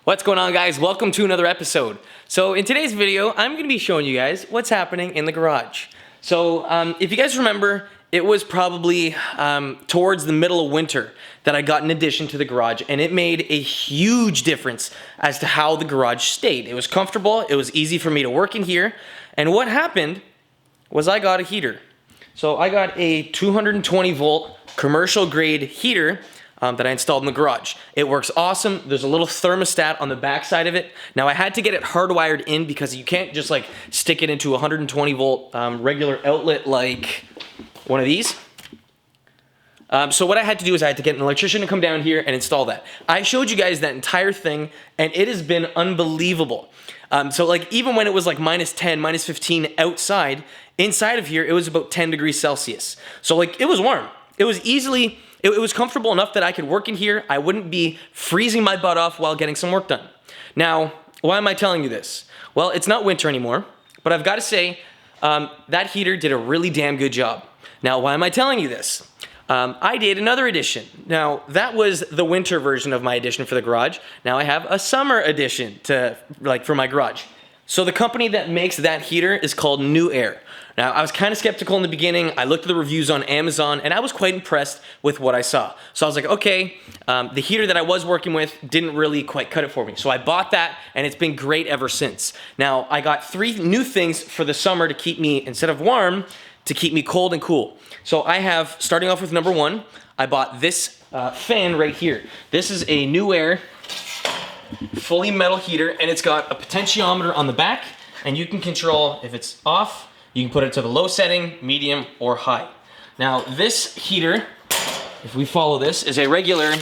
What's going on, guys? Welcome to another episode. So in today's video, I'm going to be showing you guys what's happening in the garage. So if you guys remember, it was probably towards the middle of winter that I got an addition to the garage, and it made a huge difference as to how the garage stayed. It was comfortable, it was easy for me to work in here, and what happened was I got a heater. So I got a 220 volt commercial grade heater that I installed in the garage. It works awesome. There's a little thermostat on the back side of it. Now I had to get it hardwired in because you can't just like stick it into a 120 volt regular outlet like one of these. So what I had to do is I had to get an electrician to come down here and install that. I showed you guys that entire thing and it has been unbelievable. So like even when it was like -10, -15 outside, inside of here it was about 10 degrees Celsius. So like it was warm. It was easily, it was comfortable enough that I could work in here. I wouldn't be freezing my butt off while getting some work done. Now, why am I telling you this? Well, it's not winter anymore, but I've got to say that heater did a really damn good job. Now, why am I telling you this? I did another edition. Now, that was the winter version of my edition for the garage. Now I have a summer edition for my garage. So the company that makes that heater is called NewAir. Now, I was kind of skeptical in the beginning. I looked at the reviews on Amazon, and I was quite impressed with what I saw. So I was like, okay, the heater that I was working with didn't really quite cut it for me. So I bought that, and it's been great ever since. Now, I got 3 new things for the summer to keep me, instead of warm, to keep me cold and cool. So I have, starting off with number 1, I bought this fan right here. This is a NewAir fully metal heater, and it's got a potentiometer on the back, and you can control if it's off. You can put it to the low setting, medium, or high. Now this heater, if we follow this, is a regular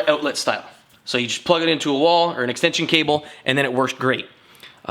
outlet style. So you just plug it into a wall or an extension cable, and then it works great.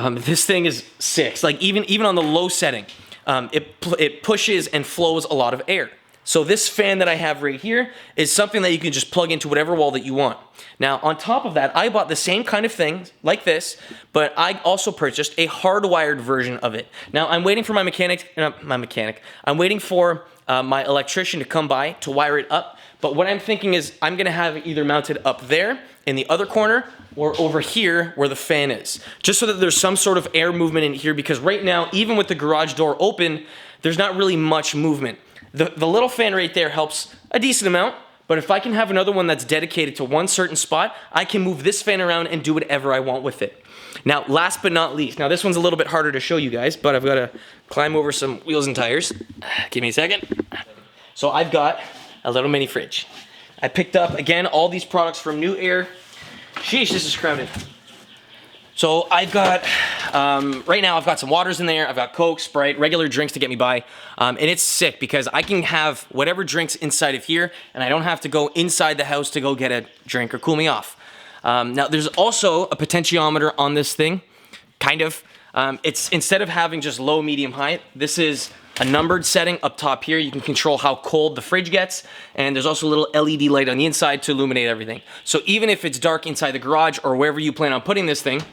This thing is sick. Like even on the low setting, it pushes and flows a lot of air. So this fan that I have right here is something that you can just plug into whatever wall that you want. Now, on top of that, I bought the same kind of thing, like this, but I also purchased a hardwired version of it. Now, I'm waiting for I'm waiting for my electrician to come by to wire it up, but what I'm thinking is I'm gonna have it either mounted up there in the other corner or over here where the fan is, just so that there's some sort of air movement in here, because right now, even with the garage door open, there's not really much movement. The little fan right there helps a decent amount, but if I can have another one that's dedicated to one certain spot, I can move this fan around and do whatever I want with it. Now, last but not least, now this one's a little bit harder to show you guys, but I've got to climb over some wheels and tires. Give me a second. So I've got a little mini fridge. I picked up, again, all these products from NewAir. Sheesh, this is crowded. So I've got, right now I've got some waters in there, I've got Coke, Sprite, regular drinks to get me by, and it's sick because I can have whatever drinks inside of here, and I don't have to go inside the house to go get a drink or cool me off. Now there's also a potentiometer on this thing, kind of. It's, instead of having just low, medium, high, this is a numbered setting up top here. You can control how cold the fridge gets, and there's also a little LED light on the inside to illuminate everything. So even if it's dark inside the garage or wherever you plan on putting this thing,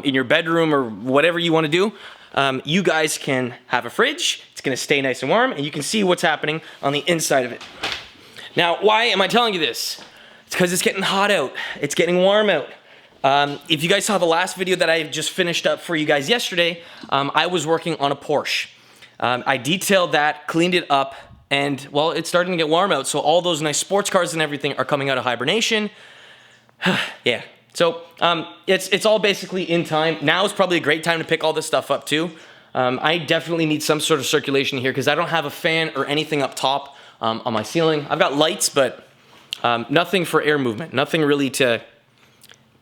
in your bedroom or whatever you want to do, you guys can have a fridge. It's going to stay nice and warm, and you can see what's happening on the inside of it. Now, why am I telling you this? It's because it's getting hot out. It's getting warm out. If you guys saw the last video that I just finished up for you guys yesterday, I was working on a Porsche. I detailed that, cleaned it up, and well, it's starting to get warm out, so all those nice sports cars and everything are coming out of hibernation. Yeah. So it's all basically in time. Now is probably a great time to pick all this stuff up too. I definitely need some sort of circulation here because I don't have a fan or anything up top on my ceiling. I've got lights, but nothing for air movement, nothing really to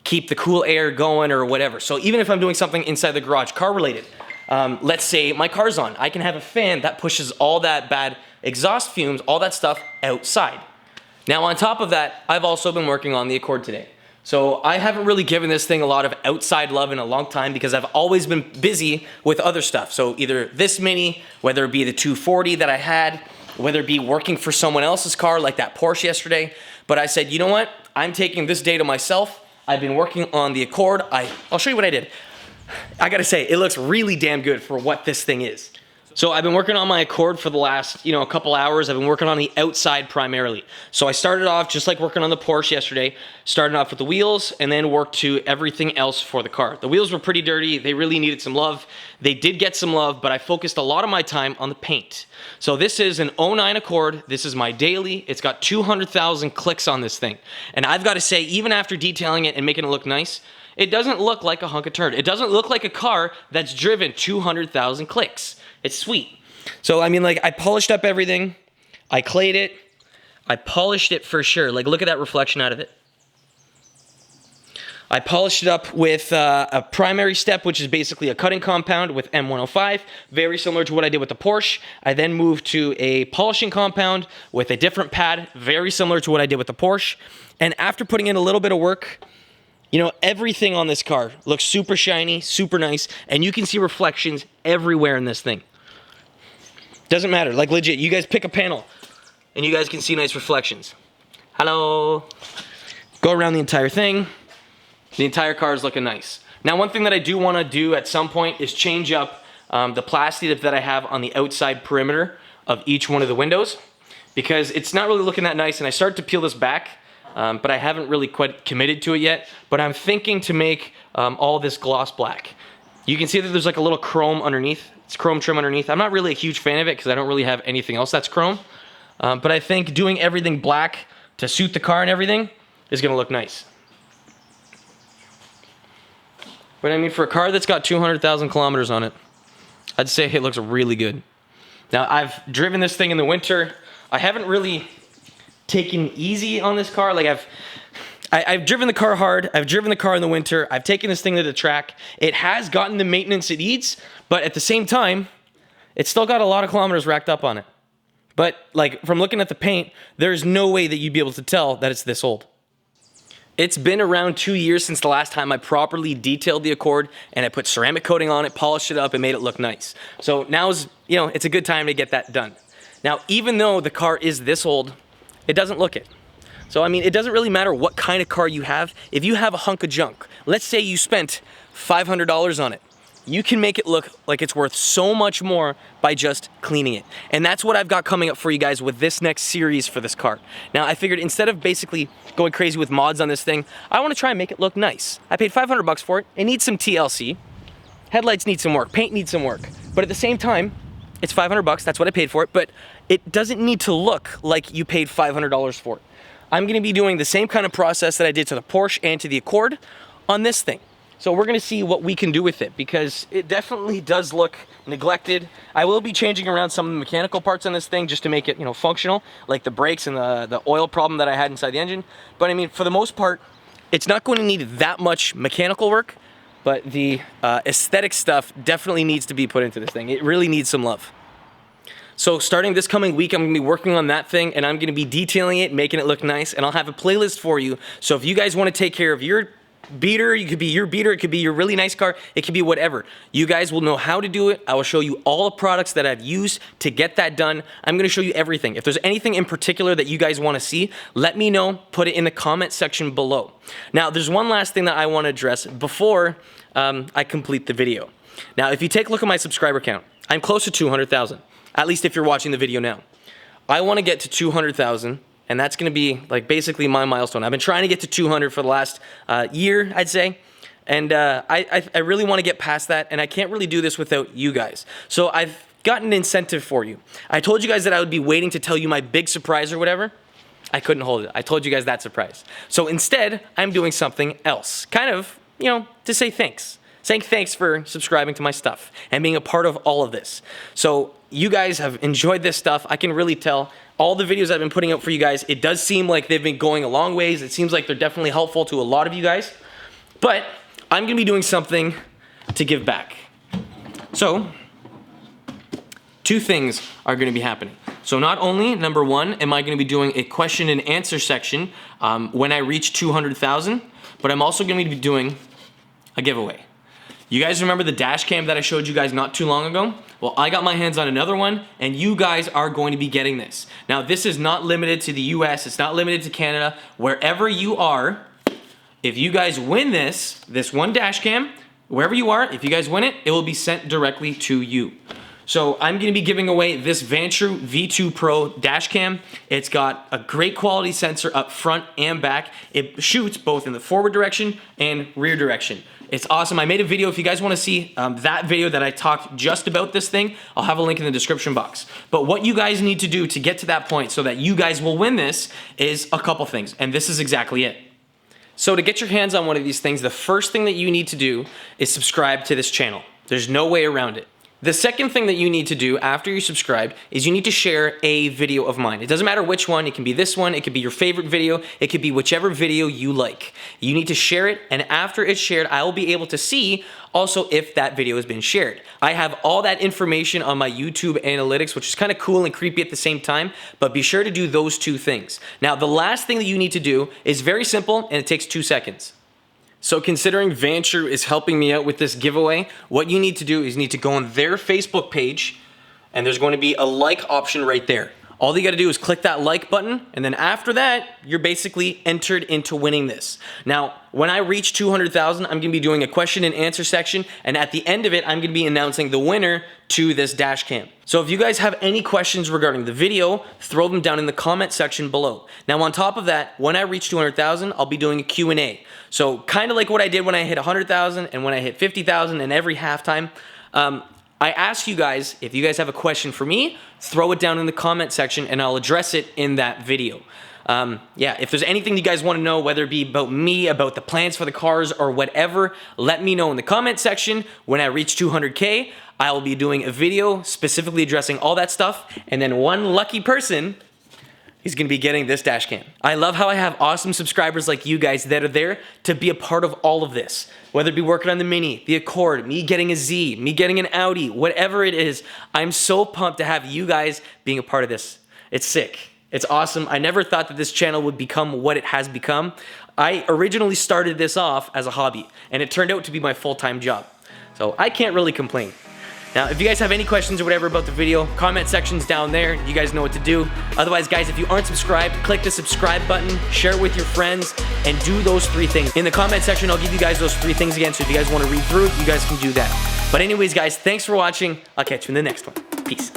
keep the cool air going or whatever. So even if I'm doing something inside the garage, car related, let's say my car's on, I can have a fan that pushes all that bad exhaust fumes, all that stuff outside. Now on top of that, I've also been working on the Accord today. So I haven't really given this thing a lot of outside love in a long time because I've always been busy with other stuff. So either this Mini, whether it be the 240 that I had, whether it be working for someone else's car like that Porsche yesterday. But I said, you know what? I'm taking this day to myself. I've been working on the Accord. I'll show you what I did. I gotta say, it looks really damn good for what this thing is. So I've been working on my Accord for the last, a couple hours. I've been working on the outside primarily. So I started off just like working on the Porsche yesterday, starting off with the wheels and then worked to everything else for the car. The wheels were pretty dirty. They really needed some love. They did get some love, but I focused a lot of my time on the paint. So this is an '09 Accord. This is my daily. It's got 200,000 clicks on this thing. And I've got to say, even after detailing it and making it look nice, it doesn't look like a hunk of turd. It doesn't look like a car that's driven 200,000 clicks. It's sweet. So, I mean, like, I polished up everything. I clayed it. I polished it for sure. Like, look at that reflection out of it. I polished it up with a primary step, which is basically a cutting compound with M105, very similar to what I did with the Porsche. I then moved to a polishing compound with a different pad, very similar to what I did with the Porsche. And after putting in a little bit of work, everything on this car looks super shiny, super nice, and you can see reflections everywhere in this thing. Doesn't matter, like legit, you guys pick a panel and you guys can see nice reflections. Hello. Go around the entire thing. The entire car is looking nice. Now, one thing that I do want to do at some point is change up the plastic that I have on the outside perimeter of each one of the windows, because it's not really looking that nice, and I start to peel this back, but I haven't really quite committed to it yet. But I'm thinking to make all this gloss black. You can see that there's like a little chrome underneath. It's chrome trim underneath. I'm not really a huge fan of it because I don't really have anything else that's chrome. But I think doing everything black to suit the car and everything is going to look nice. But I mean, for a car that's got 200,000 kilometers on it, I'd say it looks really good. Now, I've driven this thing in the winter. I haven't really taken easy on this car. Like, I've driven the car hard. I've driven the car in the winter. I've taken this thing to the track. It has gotten the maintenance it needs, but at the same time, it's still got a lot of kilometers racked up on it. But like, from looking at the paint, there's no way that you'd be able to tell that it's this old. It's been around 2 years since the last time I properly detailed the Accord, and I put ceramic coating on it, polished it up, and made it look nice. So now's, it's a good time to get that done. Now, even though the car is this old, it doesn't look it. So, I mean, it doesn't really matter what kind of car you have. If you have a hunk of junk, let's say you spent $500 on it, you can make it look like it's worth so much more by just cleaning it. And that's what I've got coming up for you guys with this next series for this car. Now, I figured instead of basically going crazy with mods on this thing, I want to try and make it look nice. I paid $500 for it. It needs some TLC. Headlights need some work. Paint needs some work. But at the same time, it's $500. That's what I paid for it. But it doesn't need to look like you paid $500 for it. I'm going to be doing the same kind of process that I did to the Porsche and to the Accord on this thing. So we're going to see what we can do with it, because it definitely does look neglected. I will be changing around some of the mechanical parts on this thing just to make it, functional, like the brakes and the oil problem that I had inside the engine. But I mean, for the most part, it's not going to need that much mechanical work, but the aesthetic stuff definitely needs to be put into this thing. It really needs some love. So starting this coming week, I'm going to be working on that thing, and I'm going to be detailing it, making it look nice, and I'll have a playlist for you. So if you guys want to take care of your beater, it could be your beater, it could be your really nice car, it could be whatever. You guys will know how to do it. I will show you all the products that I've used to get that done. I'm going to show you everything. If there's anything in particular that you guys want to see, let me know. Put it in the comment section below. Now, there's one last thing that I want to address before I complete the video. Now, if you take a look at my subscriber count, I'm close to 200,000. At least if you're watching the video now. I want to get to 200,000, and that's going to be like basically my milestone. I've been trying to get to 200 for the last year, I'd say, and I really want to get past that, and I can't really do this without you guys. So I've got an incentive for you. I told you guys that I would be waiting to tell you my big surprise or whatever. I couldn't hold it. I told you guys that surprise. So instead, I'm doing something else, kind of, to say thanks. Saying thanks for subscribing to my stuff and being a part of all of this. So you guys have enjoyed this stuff. I can really tell. All the videos I've been putting out for you guys, it does seem like they've been going a long ways. It seems like they're definitely helpful to a lot of you guys. But I'm going to be doing something to give back. So, two things are going to be happening. So not only, number one, am I going to be doing a question and answer section when I reach 200,000, but I'm also going to be doing a giveaway. You guys remember the dash cam that I showed you guys not too long ago? Well, I got my hands on another one, and you guys are going to be getting this. Now, this is not limited to the US, it's not limited to Canada. Wherever you are, if you guys win this one dash cam, wherever you are, if you guys win it, it will be sent directly to you. So I'm going to be giving away this Vantrue V2 Pro dash cam. It's got a great quality sensor up front and back. It shoots both in the forward direction and rear direction. It's awesome. I made a video. If you guys want to see that video that I talked just about this thing, I'll have a link in the description box. But what you guys need to do to get to that point so that you guys will win this is a couple things, and this is exactly it. So to get your hands on one of these things, the first thing that you need to do is subscribe to this channel. There's no way around it. The second thing that you need to do after you subscribe is you need to share a video of mine. It doesn't matter which one. It can be this one. It could be your favorite video. It could be whichever video you like. You need to share it, and after it's shared, I will be able to see also if that video has been shared. I have all that information on my YouTube analytics, which is kind of cool and creepy at the same time, but be sure to do those two things. Now, the last thing that you need to do is very simple, and it takes 2 seconds. So considering Vantrue is helping me out with this giveaway, what you need to do is you need to go on their Facebook page, and there's going to be a like option right there. All you got to do is click that like button, and then after that, you're basically entered into winning this. Now, when I reach 200,000, I'm going to be doing a question and answer section, and at the end of it, I'm going to be announcing the winner to this dash cam. So if you guys have any questions regarding the video, throw them down in the comment section below. Now, on top of that, when I reach 200,000, I'll be doing a Q&A. So kind of like what I did when I hit 100,000 and when I hit 50,000 and every halftime, I ask you guys, if you guys have a question for me, throw it down in the comment section and I'll address it in that video. Yeah, if there's anything you guys want to know, whether it be about me, about the plans for the cars, or whatever, let me know in the comment section. When I reach 200K, I will be doing a video specifically addressing all that stuff, and then one lucky person is going to be getting this dash cam. I love how I have awesome subscribers like you guys that are there to be a part of all of this. Whether it be working on the Mini, the Accord, me getting a Z, me getting an Audi, whatever it is, I'm so pumped to have you guys being a part of this. It's sick. It's awesome. I never thought that this channel would become what it has become. I originally started this off as a hobby, and it turned out to be my full-time job. So I can't really complain. Now, if you guys have any questions or whatever about the video, comment section's down there. You guys know what to do. Otherwise, guys, if you aren't subscribed, click the subscribe button, share it with your friends, and do those 3 things. In the comment section, I'll give you guys those 3 things again, so if you guys want to read through it, you guys can do that. But anyways, guys, thanks for watching. I'll catch you in the next one. Peace.